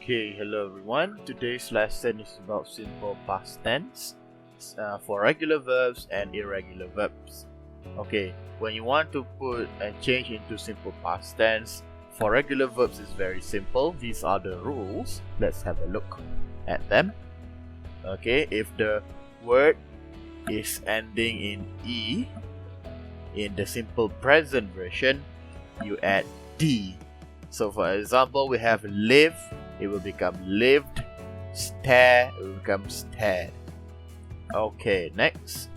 Okay, hello everyone. Today's lesson is about simple past tense for regular verbs and irregular verbs. Okay, when you want to put and change into simple past tense, for regular verbs is very simple. These are the rules. Let's have a look at them. Okay, if the word is ending in E, in the simple present version, you add D. So for example, we have live, it will become lived. Stare, it will become stared. Okay, next.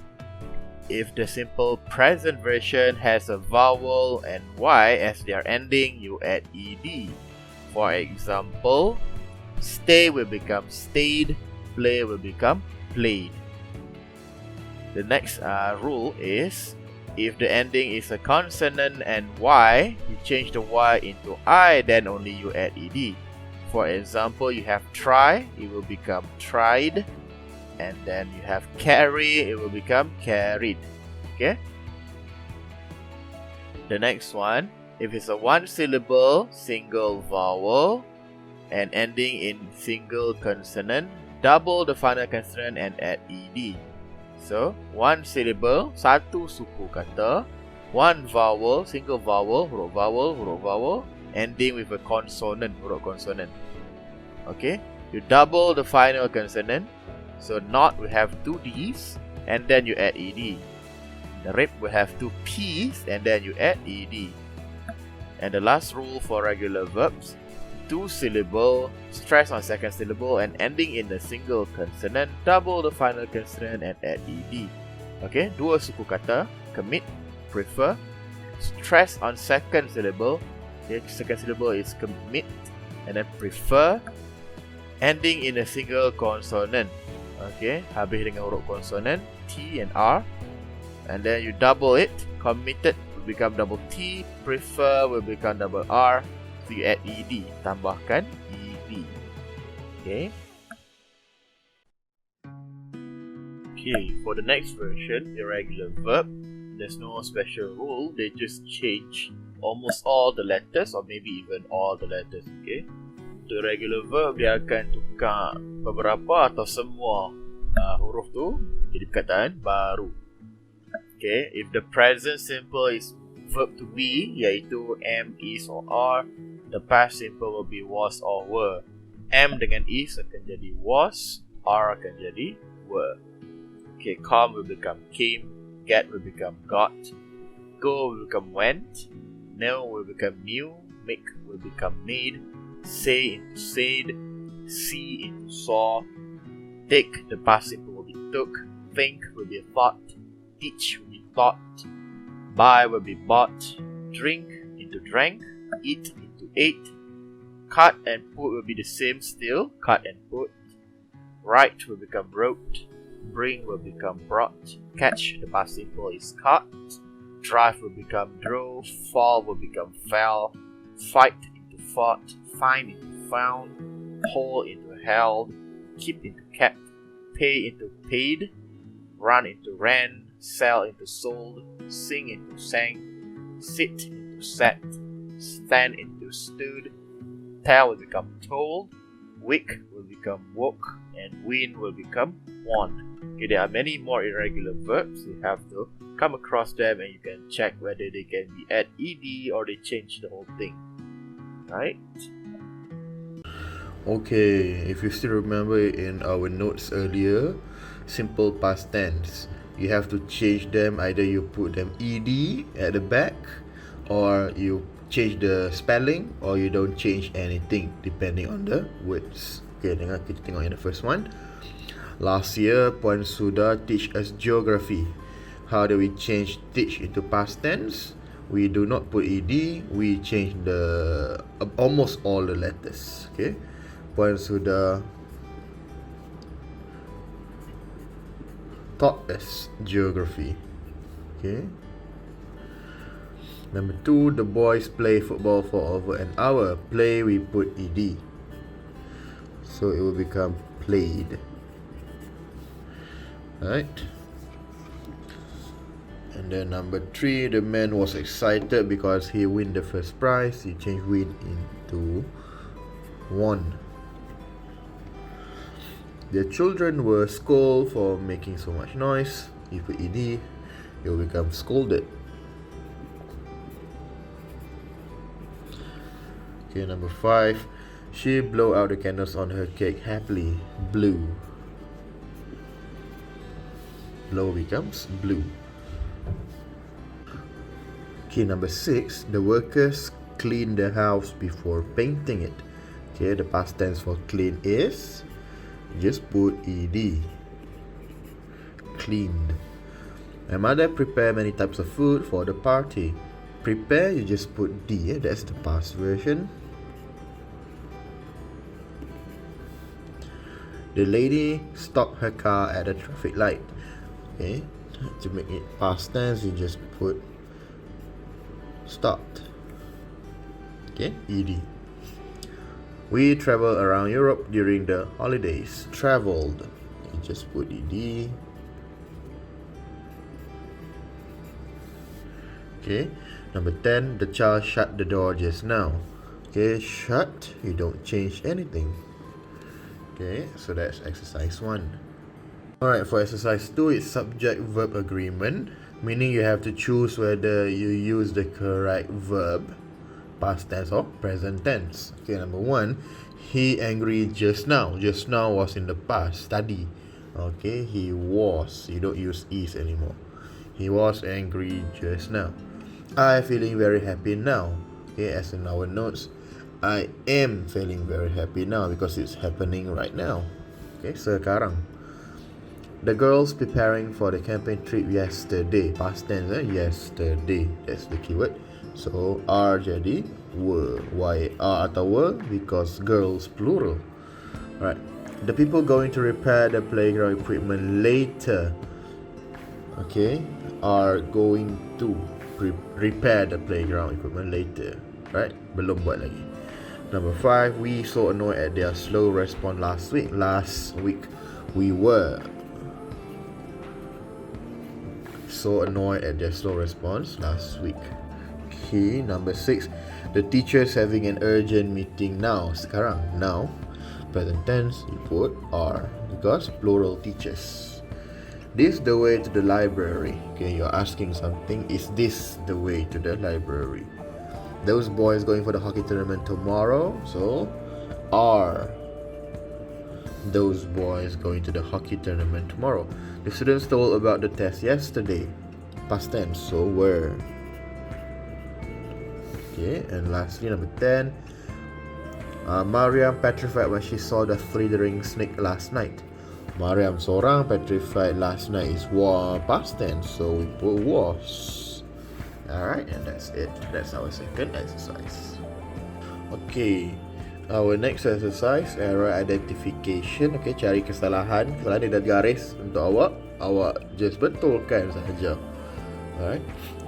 If the simple present version has a vowel and Y as their ending, you add ED. For example, stay will become stayed, play will become played. The next rule is, if the ending is a consonant and Y, you change the Y into I, then only you add ED. For example, you have try, it will become tried. And then you have carry, it will become carried. Okay? The next one, if it's a one syllable, single vowel, and ending in single consonant, double the final consonant and add ED. So, one syllable, satu suku kata, one vowel, single vowel, huruf vowel, ending with a consonant, huruf consonant. Okay, you double the final consonant. So, not will have two Ds, and then you add ED. The rip will have two Ps, and then you add ED. And the last rule for regular verbs, two syllable, stress on second syllable, and ending in a single consonant, double the final consonant and add ED. Okay, dua suku kata, commit, prefer, stress on second syllable, okay, second syllable is commit, and then prefer, ending in a single consonant. Okay, habis dengan huruf consonant, T and R, and then you double it, committed will become double T, prefer will become double R, so you add ED, tambahkan ED. Okay. Okay, for the next version, irregular verb, there's no special rule, they just change almost all the letters or maybe even all the letters. Okay. Untuk irregular verb, dia akan tukar beberapa atau semua huruf tu jadi perkataan baru. Okay, if the present simple is verb to be, iaitu am, is or are, the past simple will be was or were. Am dengan is akan jadi was, are akan jadi were. Okay, come will become came, get will become got, go will become went, know will become knew, make will become made, say into said, see into saw, take, the past simple will be took, think will be thought, teach will be taught, buy will be bought, drink into drank, eat into ate, cut and put will be the same still, cut and put, write will become wrote, bring will become brought, catch, the past simple is caught, drive will become drove, fall will become fell, fight into fought, find into found, hold into held, keep into kept, pay into paid, run into ran, sell into sold, sing into sang, sit into sat, stand into stood, tell will become told, wake will become woke, and win will become won. Okay, there are many more irregular verbs. You have to come across them and you can check whether they can be add ED or they change the whole thing. Right? Okay, if you still remember in our notes earlier, simple past tense, you have to change them, either you put them ED at the back, or you change the spelling, or you don't change anything depending on the words. Okay, kita tengok yang the first one. Last year, Puan Suda teach us geography. How do we change teach into past tense? We do not put ED, we change the almost all the letters. Okay, Puan Suda taught us geography. Okay. Number 2, the boys play football for over an hour. Play, we put ED, so it will become played. Alright. And then number 3, the man was excited because he win the first prize. He changed win into won. The children were scolded for making so much noise. You put ed, it will become scolded. Okay, number 5. She blew out the candles on her cake happily. Blew. Blow becomes blue. Okay, number 6. The workers cleaned the house before painting it. Okay, the past tense for clean is, just put ed. Cleaned. My mother prepared many types of food for the party. Prepare, you just put d, that's the past version. The lady stopped her car at a traffic light. Okay, to make it past tense, you just put stopped. Okay, ed. We traveled around Europe during the holidays. Traveled, you just put ed. Okay, number 10. The child shut the door just now. Okay, shut, you don't change anything. Okay, so that's exercise 1. Alright, for exercise 2, it's subject-verb agreement, meaning you have to choose whether you use the correct verb, past tense or present tense. Okay, number 1, he angry just now. Just now was in the past, study. Okay, he was, you don't use is anymore. He was angry just now. I feeling very happy now. Okay, as in our notes, I am feeling very happy now because it's happening right now. Okay, sekarang. The girls preparing for the camping trip yesterday. Past tense, yesterday. That's the keyword. So, are jadi were. Why are atau were? Because girls plural. Alright. The people going to repair the playground equipment later. Okay, are going to repair the playground equipment later. Right? Belum buat lagi. Number 5, we so annoyed at their slow response last week. Last week, we were so annoyed at their slow response last week. Okay, number 6, the teacher's having an urgent meeting now. Sekarang, now. Present tense, you put are because plural teachers. This the way to the library. Okay, you're asking something. Is this the way to the library? Those boys going for the hockey tournament tomorrow. So, are those boys going to the hockey tournament tomorrow? The students told about the test yesterday. Past tense, so were. Okay, and lastly, number 10. Mariam petrified when she saw the slithering snake last night. Mariam seorang petrified last night is past tense, so we put was. Alright, and that's it. That's our second exercise. Okay, our next exercise, error identification. Okay, cari kesalahan. Kesalahan dia dah garis untuk awak. Awak just betulkan sahaja. Alright.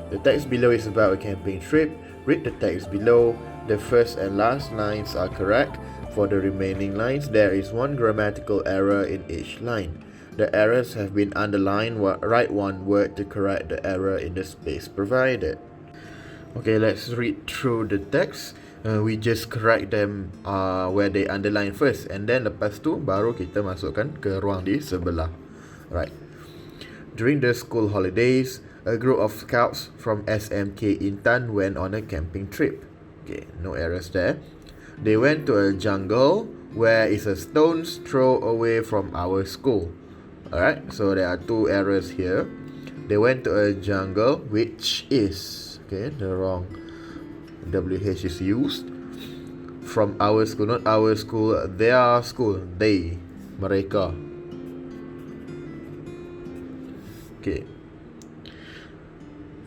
The text below is about a camping trip. Read the text below. The first and last lines are correct. For the remaining lines, there is one grammatical error in each line. The errors have been underlined. Write one word to correct the error in the space provided. Okay, let's read through the text. We just correct them where they underline first, and then lepas tu baru kita masukkan ke ruang di sebelah. Right. During the school holidays, a group of scouts from SMK Intan went on a camping trip. Okay, no errors there. They went to a jungle where is a stone's throw away from our school. Alright, so there are two errors here. They went to a jungle, which is, okay, the wrong WH is used. From our school, not our school, their school, they, mereka. Okay.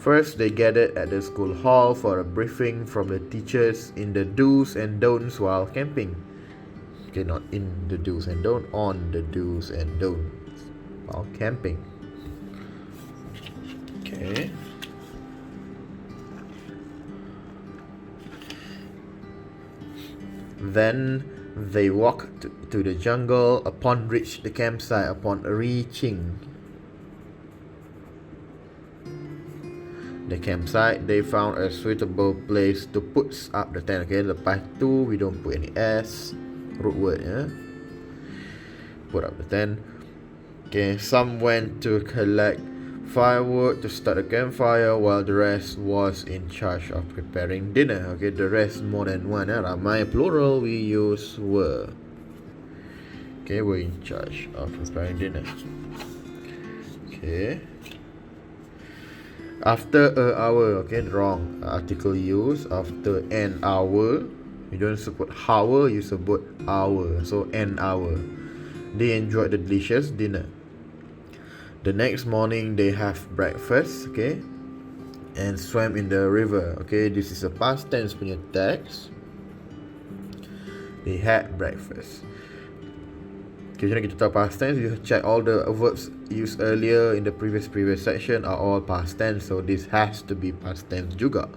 First, they gathered at the school hall for a briefing from the teachers in the do's and don'ts while camping. Okay, not in the do's and don'ts, on the do's and don'ts while camping. Okay. Then they walked to the jungle. Upon reach the campsite, upon reaching the campsite, they found a suitable place to put up the tent. Okay, lepas tu we don't put any s, root word, yeah. put up the tent. Okay, some went to collect firewood to start a campfire while the rest was in charge of preparing dinner. Okay, the rest more than one. Ramai plural we use were. Okay, we're in charge of preparing dinner. Okay. After an hour, okay, wrong. Article use after an hour. You don't support hour, you support hour. So an hour. They enjoyed the delicious dinner. The next morning they have breakfast, okay, and swam in the river. Okay, this is a past tense punya text. They had breakfast. Okay, jadi kita tahu past tense, you check all the verbs used earlier in the previous section are all past tense, so this has to be past tense juga.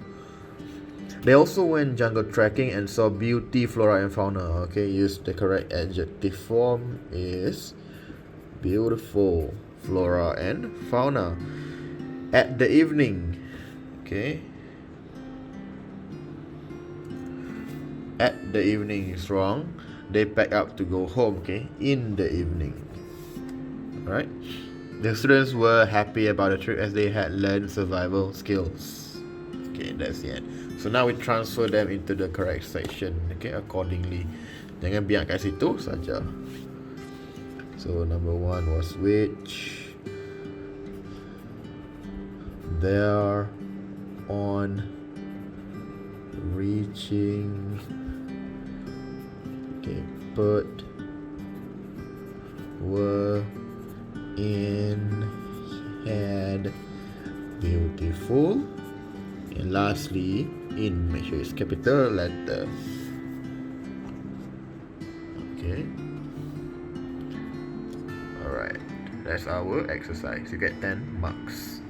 They also went jungle trekking and saw beauty, flora and fauna. Okay, use the correct adjective form is beautiful, flora and fauna. At the evening, okay, at the evening is wrong. They pack up to go home, okay, in the evening. Alright, the students were happy about the trip as they had learned survival skills. Okay, that's the end. So now we transfer them into the correct section, okay, accordingly. Jangan biar kat situ saja. So number 1 was which. There on reaching, okay, put, were, in, had, beautiful, and lastly in, make sure it's capital letter. Okay, alright, that's our exercise. You get 10 marks.